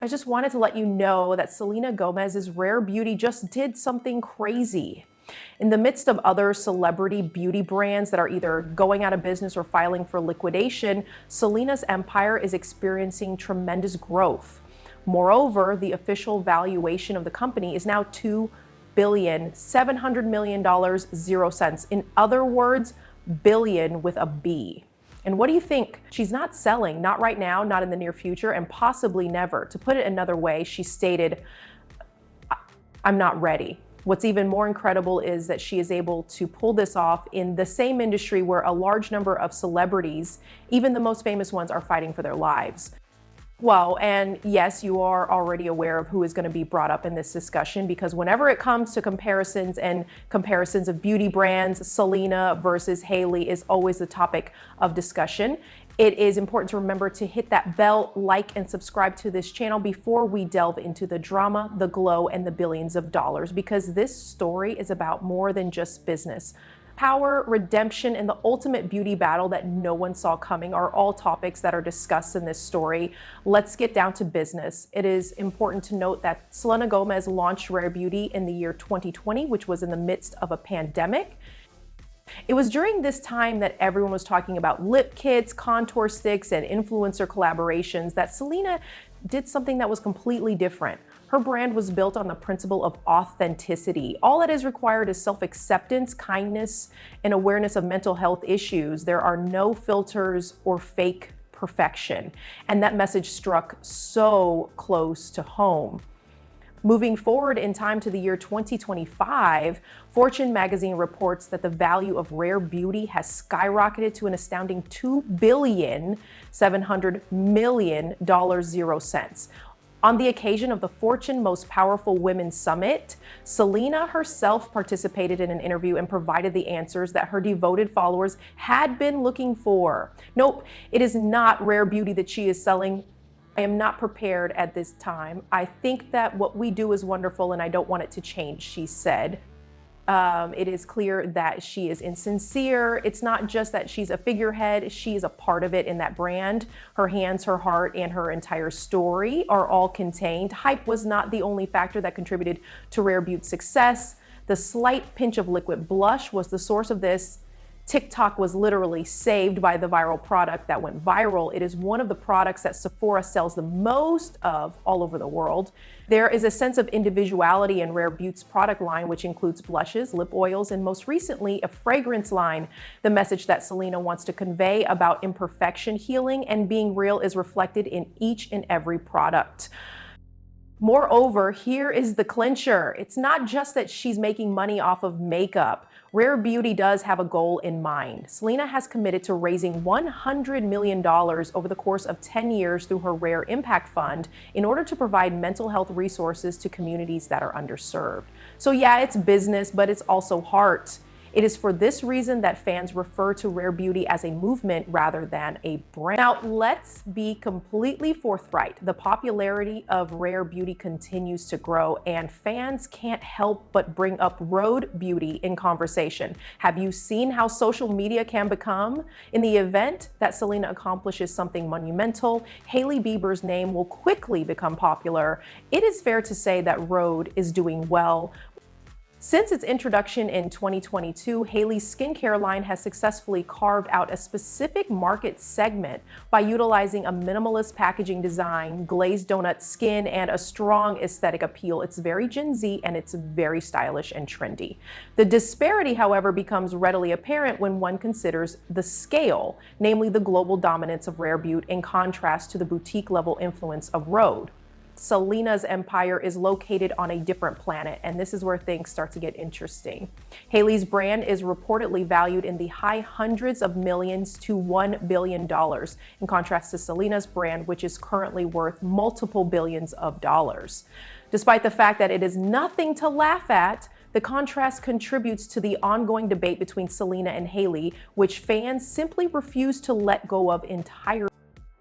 I just wanted to let you know that Selena Gomez's Rare Beauty just did something crazy. In the midst of other celebrity beauty brands that are either going out of business or filing for liquidation, Selena's empire is experiencing tremendous growth. Moreover, the official valuation of the company is now $2,700,000,000, 0 cents. In other words, billion with a B. And what do you think? She's not selling, not right now, not in the near future, and possibly never. To put it another way, she stated, I'm not ready. What's even more incredible is that she is able to pull this off in the same industry where a large number of celebrities, even the most famous ones, are fighting for their lives. Well, and yes, you are already aware of who is going to be brought up in this discussion, because whenever it comes to comparisons of beauty brands, Selena versus Hailey is always the topic of discussion. It is important to remember to hit that bell, like, and subscribe to this channel before we delve into the drama, the glow, and the billions of dollars, because this story is about more than just business. Power, redemption, and the ultimate beauty battle that no one saw coming are all topics that are discussed in this story. Let's get down to business. It is important to note that Selena Gomez launched Rare Beauty in the year 2020, which was in the midst of a pandemic. It was during this time that everyone was talking about lip kits, contour sticks, and influencer collaborations that Selena did something that was completely different. Her brand was built on the principle of authenticity. All that is required is self-acceptance, kindness, and awareness of mental health issues. There are no filters or fake perfection. And that message struck so close to home. Moving forward in time to the year 2025, Fortune magazine reports that the value of Rare Beauty has skyrocketed to an astounding $2,700,000,000, 0 cents. On the occasion of the Fortune Most Powerful Women Summit, Selena herself participated in an interview and provided the answers that her devoted followers had been looking for. Nope, it is not Rare Beauty that she is selling. I am not prepared at this time. I think that what we do is wonderful and I don't want it to change, she said. It is clear that she is insincere. It's not just that she's a figurehead, she is a part of it in that brand. Her hands, her heart, and her entire story are all contained. Hype was not the only factor that contributed to Rare Beauty's success. The slight pinch of liquid blush was the source of this. TikTok was literally saved by the viral product that went viral. It is one of the products that Sephora sells the most of all over the world. There is a sense of individuality in Rare Beauty's product line, which includes blushes, lip oils, and most recently, a fragrance line. The message that Selena wants to convey about imperfection, healing, and being real is reflected in each and every product. Moreover, here is the clincher. It's not just that she's making money off of makeup. Rare Beauty does have a goal in mind. Selena has committed to raising $100 million over the course of 10 years through her Rare Impact Fund in order to provide mental health resources to communities that are underserved. So yeah, it's business, but it's also heart. It is for this reason that fans refer to Rare Beauty as a movement rather than a brand. Now, let's be completely forthright. The popularity of Rare Beauty continues to grow, and fans can't help but bring up Rhode beauty in conversation. Have you seen how social media can become? In the event that Selena accomplishes something monumental, Hailey Bieber's name will quickly become popular. It is fair to say that Rhode is doing well. Since its introduction in 2022, Hailey's skincare line has successfully carved out a specific market segment by utilizing a minimalist packaging design, glazed donut skin, and a strong aesthetic appeal. It's very Gen Z and it's very stylish and trendy. The disparity, however, becomes readily apparent when one considers the scale, namely the global dominance of Rare Beauty in contrast to the boutique level influence of Rhode. Selena's empire is located on a different planet, and this is where things start to get interesting. Hailey's brand is reportedly valued in the high hundreds of millions to $1 billion, in contrast to Selena's brand, which is currently worth multiple billions of dollars. Despite the fact that it is nothing to laugh at, the contrast contributes to the ongoing debate between Selena and Hailey, which fans simply refuse to let go of entirely.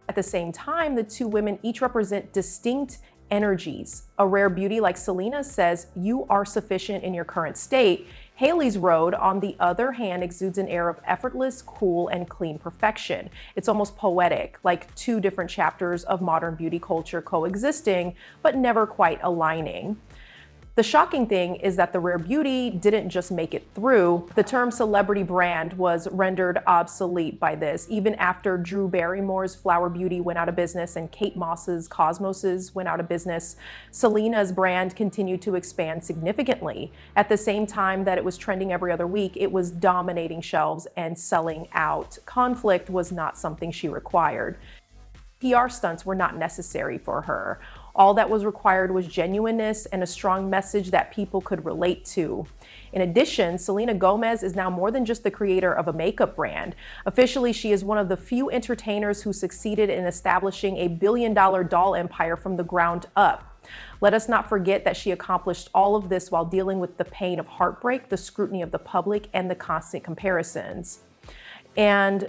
At the same time, the two women each represent distinct energies. A rare beauty like Selena says, "You are sufficient in your current state." Hailey's Rhode, on the other hand, exudes an air of effortless, cool, and clean perfection. It's almost poetic, like two different chapters of modern beauty culture coexisting, but never quite aligning. The shocking thing is that the rare beauty didn't just make it through. The term celebrity brand was rendered obsolete by this, even after Drew Barrymore's Flower Beauty went out of business and Kate Moss's Cosmoses went out of business. Selena's brand continued to expand significantly. At the same time that it was trending every other week, it was dominating shelves and selling out. Conflict was not something she required. PR stunts were not necessary for her. All that was required was genuineness and a strong message that people could relate to. In addition, Selena Gomez is now more than just the creator of a makeup brand. Officially, she is one of the few entertainers who succeeded in establishing a billion-dollar doll empire from the ground up. Let us not forget that she accomplished all of this while dealing with the pain of heartbreak, the scrutiny of the public, and the constant comparisons. And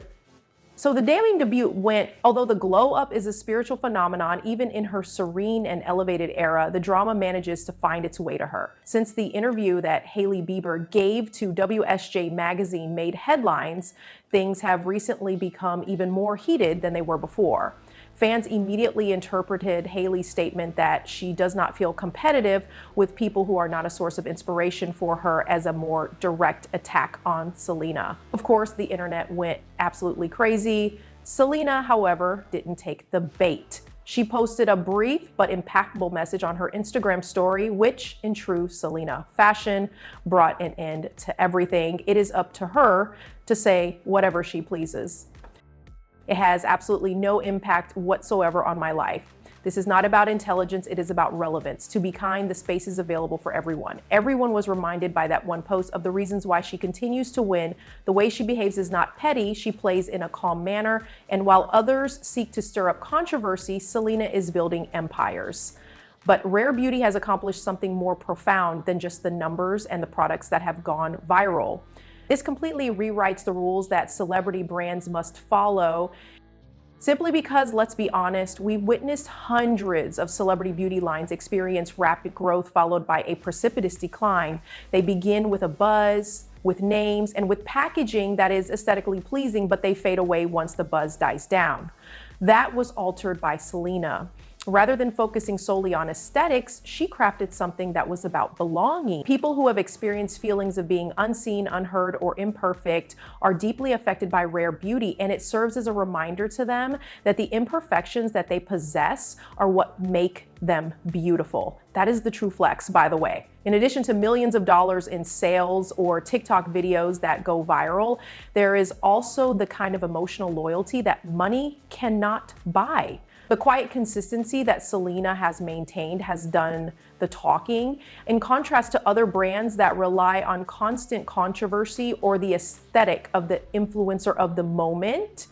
so the damning debut went, although the glow up is a spiritual phenomenon, even in her serene and elevated era, the drama manages to find its way to her. Since the interview that Hailey Bieber gave to WSJ magazine made headlines, things have recently become even more heated than they were before. Fans immediately interpreted Hailey's statement that she does not feel competitive with people who are not a source of inspiration for her as a more direct attack on Selena. Of course, the internet went absolutely crazy. Selena, however, didn't take the bait. She posted a brief but impactful message on her Instagram story, which, in true Selena fashion, brought an end to everything. It is up to her to say whatever she pleases. It has absolutely no impact whatsoever on my life. This is not about intelligence, it is about relevance. To be kind, the space is available for everyone. Everyone was reminded by that one post of the reasons why she continues to win. The way she behaves is not petty, she plays in a calm manner, and while others seek to stir up controversy, Selena is building empires. But rare beauty has accomplished something more profound than just the numbers and the products that have gone viral. This completely rewrites the rules that celebrity brands must follow, simply because, let's be honest, we witnessed hundreds of celebrity beauty lines experience rapid growth followed by a precipitous decline. They begin with a buzz, with names, and with packaging that is aesthetically pleasing, but they fade away once the buzz dies down. That was altered by Selena. Rather than focusing solely on aesthetics, she crafted something that was about belonging. People who have experienced feelings of being unseen, unheard, or imperfect are deeply affected by rare beauty, and it serves as a reminder to them that the imperfections that they possess are what make them beautiful. That is the true flex, by the way. In addition to millions of dollars in sales or TikTok videos that go viral, there is also the kind of emotional loyalty that money cannot buy. The quiet consistency that Selena has maintained has done the talking, in contrast to other brands that rely on constant controversy or the aesthetic of the influencer of the moment,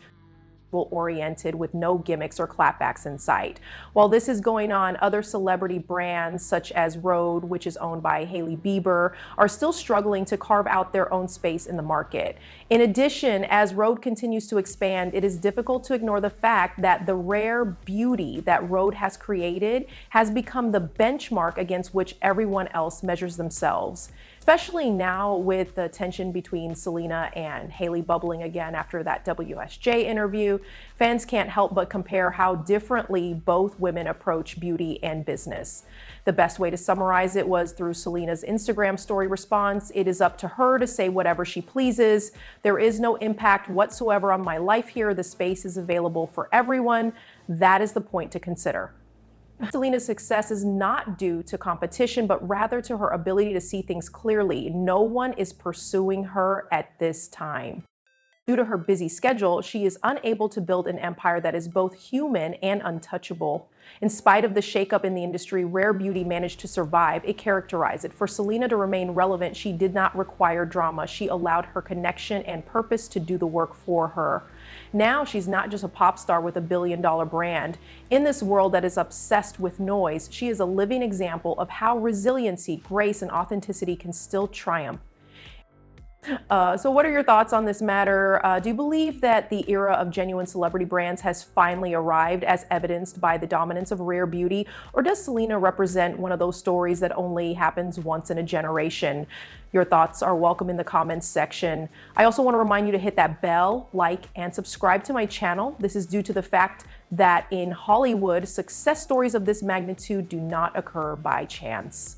oriented with no gimmicks or clapbacks in sight. While this is going on, other celebrity brands such as Rhode, which is owned by Hailey Bieber, are still struggling to carve out their own space in the market. In addition, as Rhode continues to expand, it is difficult to ignore the fact that the rare beauty that Rhode has created has become the benchmark against which everyone else measures themselves. Especially now with the tension between Selena and Hailey bubbling again after that WSJ interview, fans can't help but compare how differently both women approach beauty and business. The best way to summarize it was through Selena's Instagram story response. "It is up to her to say whatever she pleases. There is no impact whatsoever on my life here. The space is available for everyone. That is the point to consider." Selena's success is not due to competition, but rather to her ability to see things clearly. No one is pursuing her at this time. Due to her busy schedule, she is unable to build an empire that is both human and untouchable. In spite of the shakeup in the industry, rare beauty managed to survive. It characterized it. For Selena to remain relevant, she did not require drama. She allowed her connection and purpose to do the work for her. Now she's not just a pop star with a billion-dollar brand. In this world that is obsessed with noise, she is a living example of how resiliency, grace, and authenticity can still triumph. So what are your thoughts on this matter? Do you believe that the era of genuine celebrity brands has finally arrived, as evidenced by the dominance of rare beauty? Or does Selena represent one of those stories that only happens once in a generation? Your thoughts are welcome in the comments section. I also want to remind you to hit that bell, like, and subscribe to my channel. This is due to the fact that in Hollywood, success stories of this magnitude do not occur by chance.